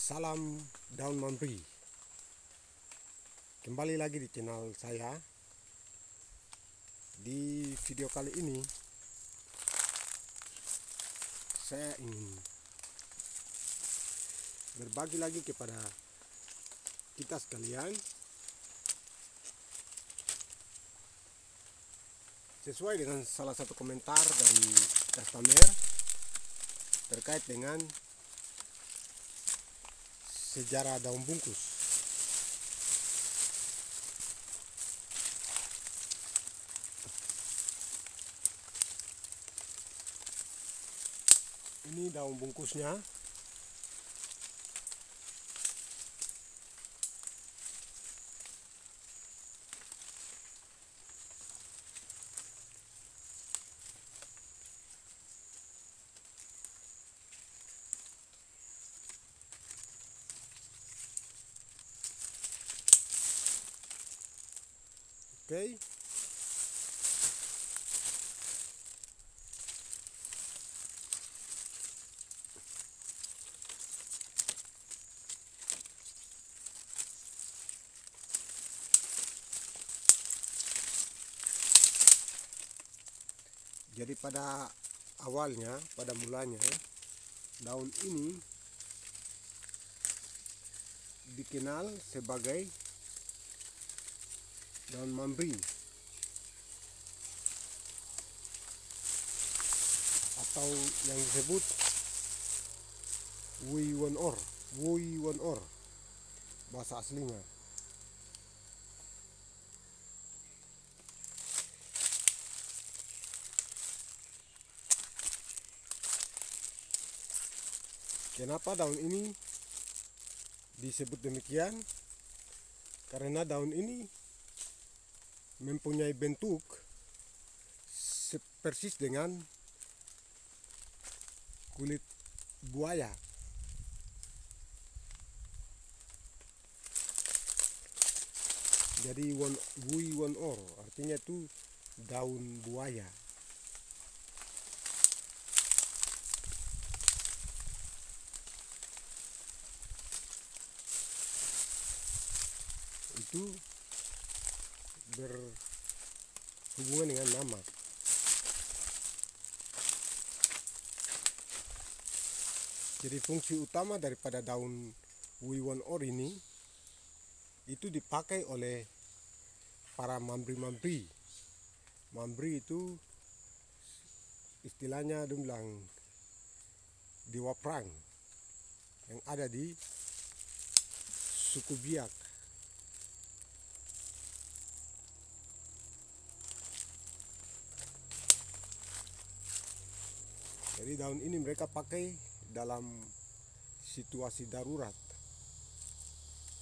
Salam daun mambri. Kembali lagi di channel saya. Di video kali ini saya ingin berbagi lagi kepada kita sekalian sesuai dengan salah satu komentar dari customer terkait dengan sejarah daun bungkus. Ini daun bungkusnya. Oke. Jadi pada awalnya, pada mulanya, daun ini dikenal sebagai daun mambri atau yang disebut Wui Won Or bahasa aslinya. Kenapa daun ini disebut demikian? Karena daun ini mempunyai bentuk persis dengan kulit buaya. Jadi Wui Won Or artinya itu daun buaya. Itu berhubungan dengan nama. Jadi fungsi utama daripada daun Wui Won Or ini itu dipakai oleh para mambri-mambri. Mambri itu istilahnya bilang dewa perang yang ada di suku Biak. Jadi daun ini mereka pakai dalam situasi darurat.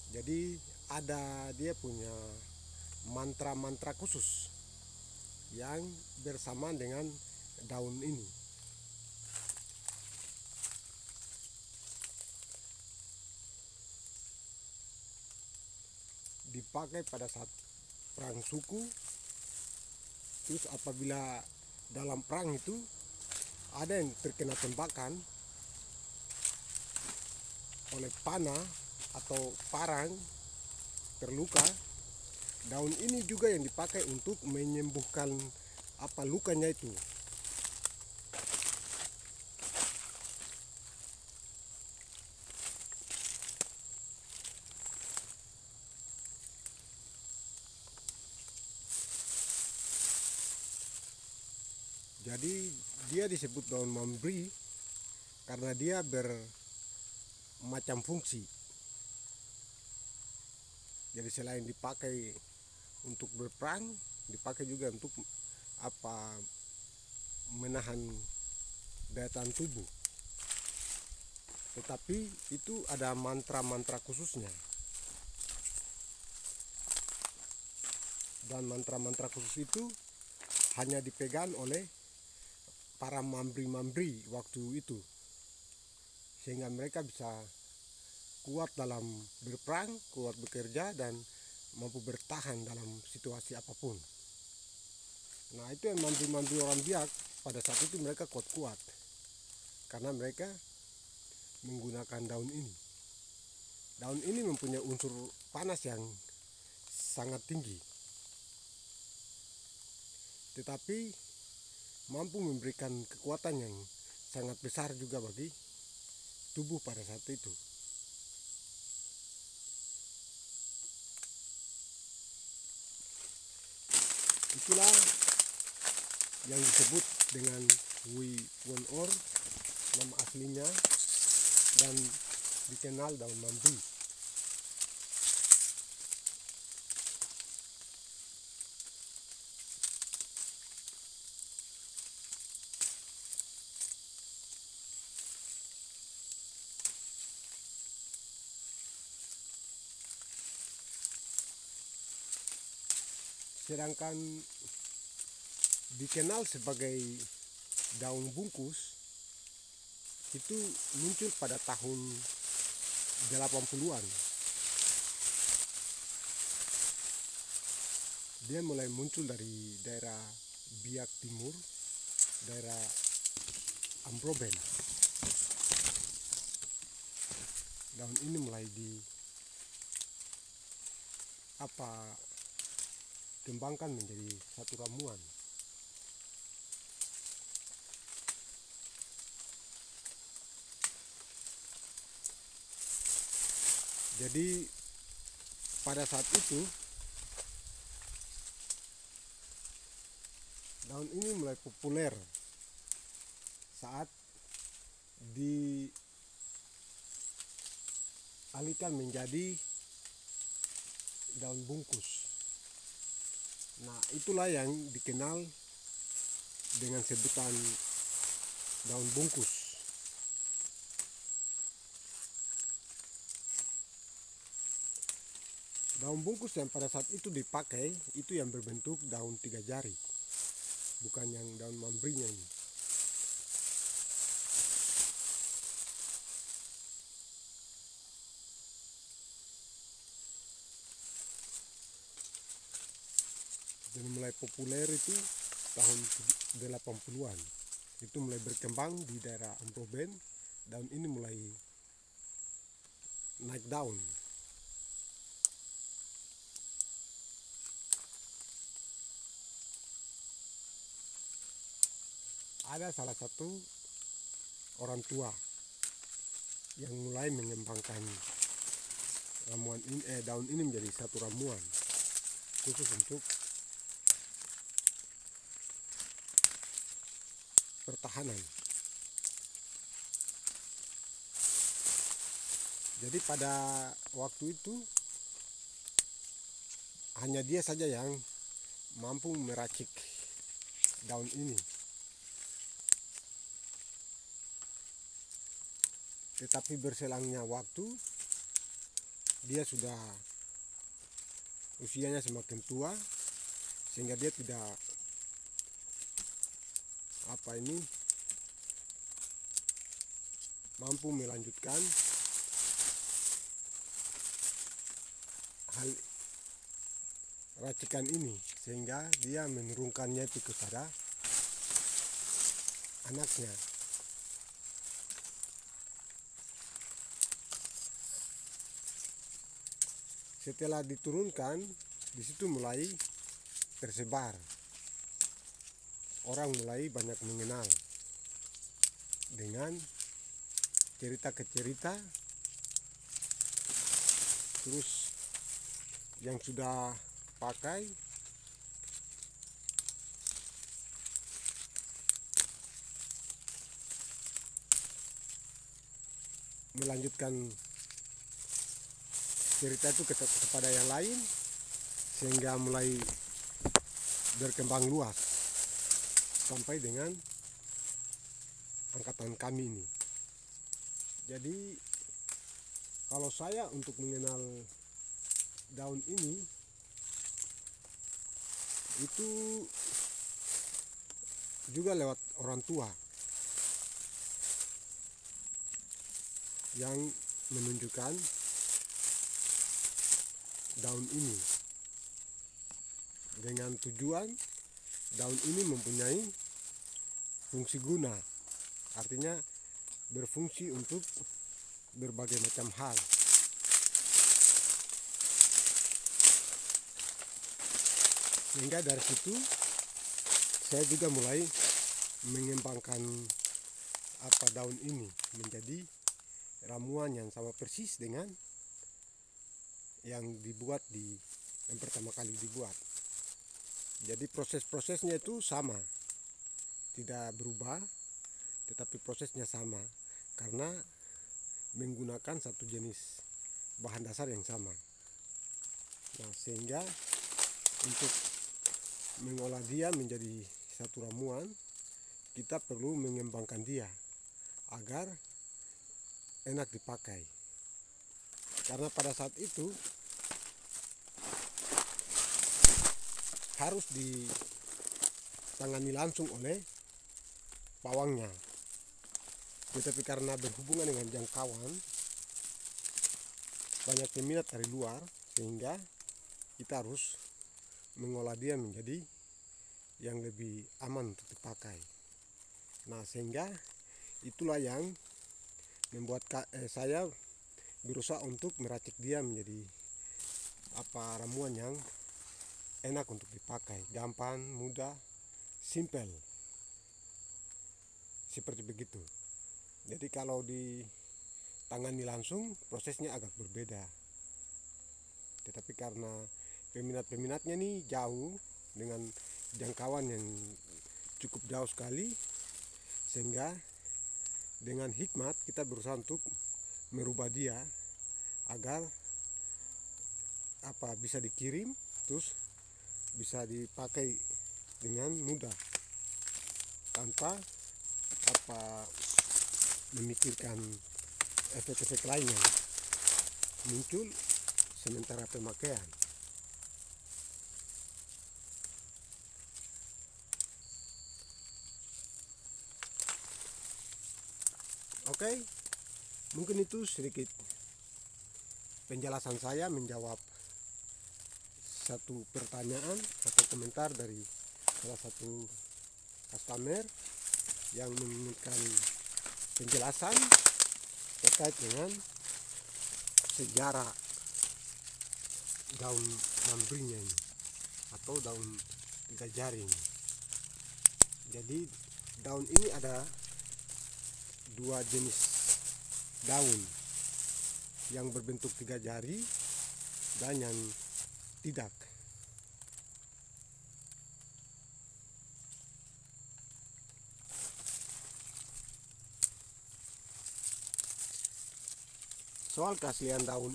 Jadi ada dia punya mantra-mantra khusus yang bersamaan dengan daun ini. Dipakai pada saat perang suku. Terus apabila dalam perang itu ada yang terkena tembakan oleh panah atau parang, terluka, daun ini juga yang dipakai untuk menyembuhkan lukanya itu. Jadi dia disebut daun mambri karena dia bermacam fungsi. Jadi selain dipakai untuk berperang, dipakai juga untuk menahan daya tahan tubuh. Tetapi itu ada mantra-mantra khususnya. Dan mantra-mantra khusus itu hanya dipegang oleh para mambri-mambri waktu itu, sehingga mereka bisa kuat dalam berperang, kuat bekerja, dan mampu bertahan dalam situasi apapun. Nah, itu yang mambri-mambri orang Biak pada saat itu mereka kuat-kuat karena mereka menggunakan daun ini. Daun ini mempunyai unsur panas yang sangat tinggi, tetapi mampu memberikan kekuatan yang sangat besar juga bagi tubuh pada saat itu. Itulah yang disebut dengan Hui Won Or, nama aslinya, dan dikenal daun mambrui. Sedangkan dikenal sebagai daun bungkus itu muncul pada tahun 80-an. Dia mulai muncul dari daerah Biak Timur, daerah Ambroben. Daun ini mulai kembangkan menjadi satu ramuan. Jadi pada saat itu daun ini mulai populer saat dialihkan menjadi daun bungkus. Nah, itulah yang dikenal dengan sebutan daun bungkus. Daun bungkus yang pada saat itu dipakai itu yang berbentuk daun 3 jari, bukan yang daun mambrinya ini. Dan mulai populer itu tahun 80-an. Itu mulai berkembang di daerah Ambroben. Daun ini mulai naik daun. Ada salah satu orang tua yang mulai mengembangkan daun ini menjadi satu ramuan khusus untuk pertahanan. Jadi pada waktu itu hanya dia saja yang mampu meracik daun ini. Tetapi berselangnya waktu, dia sudah usianya semakin tua sehingga dia tidak mampu melanjutkan hal racikan ini, sehingga dia menurunkannya itu kepada anaknya. Setelah diturunkan, di situ mulai tersebar. Orang mulai banyak mengenal dengan cerita ke cerita. Terus yang sudah pakai melanjutkan cerita itu kepada yang lain, sehingga mulai berkembang luas sampai dengan angkatan kami ini. Jadi kalau saya untuk mengenal daun ini itu juga lewat orang tua yang menunjukkan daun ini dengan tujuan daun ini mempunyai fungsi guna, artinya berfungsi untuk berbagai macam hal. Sehingga dari situ saya juga mulai mengembangkan daun ini menjadi ramuan yang sama persis dengan yang dibuat yang pertama kali dibuat. Jadi proses-prosesnya itu sama, tidak berubah, tetapi prosesnya sama karena menggunakan satu jenis bahan dasar yang sama. Nah, sehingga untuk mengolah dia menjadi satu ramuan, kita perlu mengembangkan dia agar enak dipakai. Karena pada saat itu harus ditangani langsung oleh pawangnya. Tetapi karena berhubungan dengan jangkauan banyak peminat dari luar, sehingga kita harus mengolah dia menjadi yang lebih aman untuk dipakai. Nah, sehingga itulah yang membuat saya berusaha untuk meracik dia menjadi ramuan yang enak untuk dipakai, gampang, mudah, simple, seperti begitu. Jadi kalau ditangani langsung prosesnya agak berbeda, tetapi karena peminat-peminatnya nih jauh dengan jangkauan yang cukup jauh sekali, sehingga dengan hikmat kita berusaha untuk merubah dia agar bisa dikirim terus bisa dipakai dengan mudah tanpa memikirkan efek-efek lain yang muncul sementara pemakaian. Oke, mungkin itu sedikit penjelasan saya menjawab satu pertanyaan atau komentar dari salah satu customer yang menginginkan penjelasan terkait dengan sejarah daun mambrinya ini atau daun tiga jari ini. Jadi daun ini ada dua jenis daun, yang berbentuk tiga jari dan yang tidak. Soal keaslian daun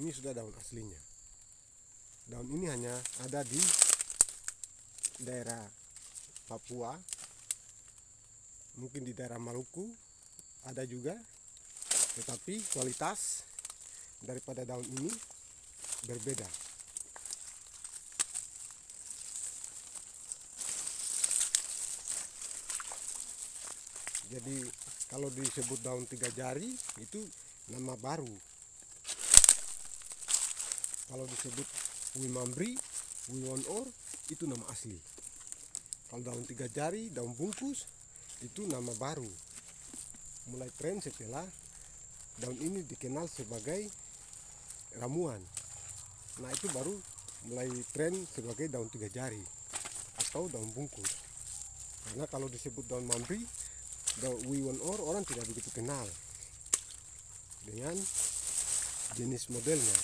ini sudah daun aslinya. Daun ini hanya ada di daerah Papua, mungkin di daerah Maluku ada juga, tetapi kualitas daripada daun ini berbeda. Jadi kalau disebut daun tiga jari itu nama baru. Kalau disebut Wimambri, Wiwon-or itu nama asli. Kalau daun tiga jari, daun bungkus itu nama baru. Mulai tren setelah daun ini dikenal sebagai ramuan. Nah, itu baru mulai tren sebagai daun tiga jari atau daun bungkus. Karena kalau disebut daun mambri, daun Wiwon-or, orang tidak begitu kenal dengan jenis modelnya.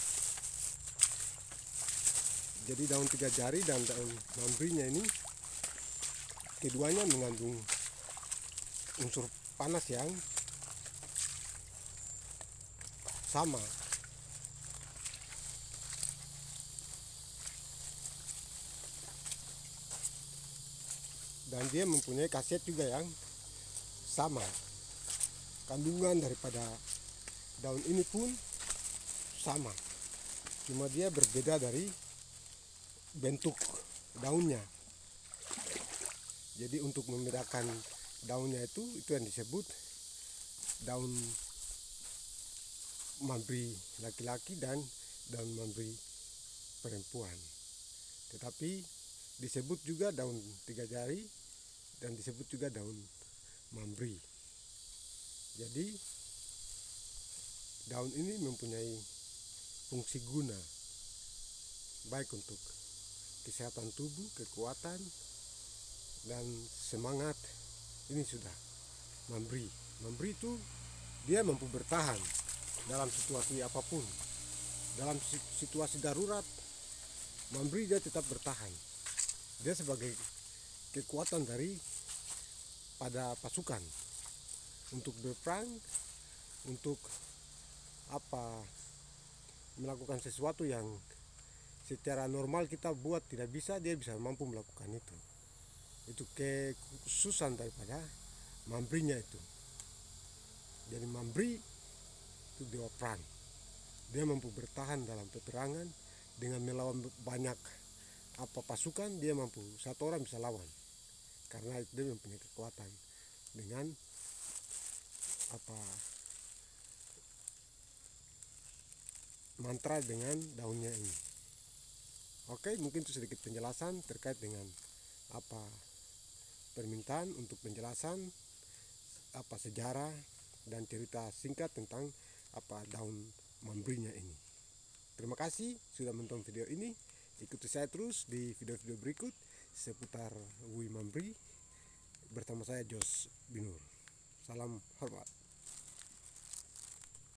Jadi daun tiga jari dan daun mambrinya ini keduanya mengandung unsur panas yang sama. Dan dia mempunyai khasiat juga yang sama. Kandungan daripada daun ini pun sama. Cuma dia berbeda dari bentuk daunnya. Jadi untuk membedakan daunnya itu yang disebut daun mambri laki-laki dan daun mambri perempuan. Tetapi disebut juga daun tiga jari dan disebut juga daun mambri. Jadi daun ini mempunyai fungsi guna baik untuk kesehatan tubuh, kekuatan, dan semangat. Ini sudah Mambri. Mambri itu dia mampu bertahan dalam situasi apapun. Dalam situasi darurat, Mambri dia tetap bertahan. Dia sebagai kekuatan dari pada pasukan untuk berperang, untuk melakukan sesuatu yang secara normal kita buat tidak bisa, dia bisa mampu melakukan itu. Itu kekhususan daripada Mambrinya itu. Jadi Mambri itu dewa perang. Dia mampu bertahan dalam peperangan dengan melawan banyak pasukan. Dia mampu, satu orang bisa lawan karena dia mempunyai kekuatan dengan mantra dengan daunnya ini. Oke, mungkin itu sedikit penjelasan terkait dengan permintaan untuk penjelasan sejarah dan cerita singkat tentang daun Mambrinya ini. Terima kasih sudah menonton video ini. Ikuti saya terus di video-video berikut seputar Wui Mambri bersama saya Jos Binur. Salam hormat.